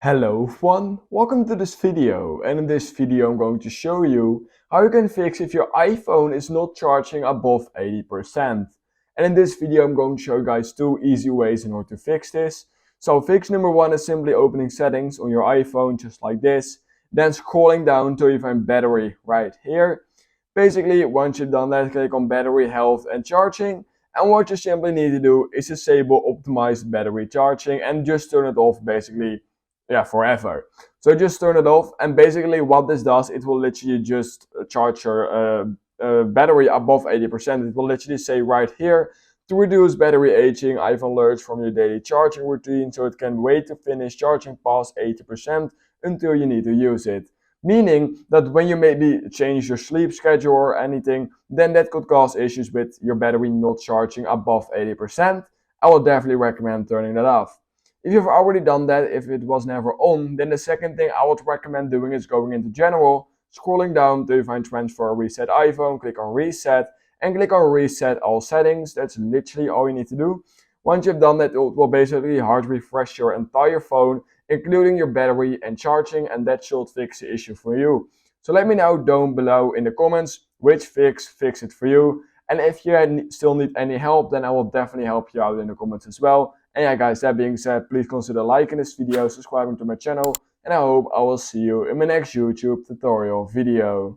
Hello everyone, welcome to this video, and in this video I'm going to show you how you can fix if your iPhone is not charging above 80%. And in this video I'm going to show you guys two easy ways in order to fix this. So fix number one is simply opening settings on your iPhone just like this, then scrolling down till you find battery right here. Basically, once you've done that, click on battery health and charging, and what you simply need to do is disable optimized battery charging and just turn it off basically, yeah, forever. So just turn it off, and basically what this does, it will literally just charge your battery above 80%. It will literally say right here, to reduce battery aging, I've alerts from your daily charging routine, so it can wait to finish charging past 80% until you need to use it. Meaning that when you maybe change your sleep schedule or anything, then that could cause issues with your battery not charging above 80%. I would definitely recommend turning that off. If you've already done that, if it was never on, then the second thing I would recommend doing is going into general, scrolling down till you find transfer reset iPhone, click on reset, and click on reset all settings. That's literally all you need to do. Once you've done that, it will basically hard refresh your entire phone, including your battery and charging, and that should fix the issue for you. So let me know down below in the comments which fix it for you. And if you still need any help, then I will definitely help you out in the comments as well. And yeah guys, that being said, please consider liking this video, subscribing to my channel, and I hope I will see you in my next YouTube tutorial video.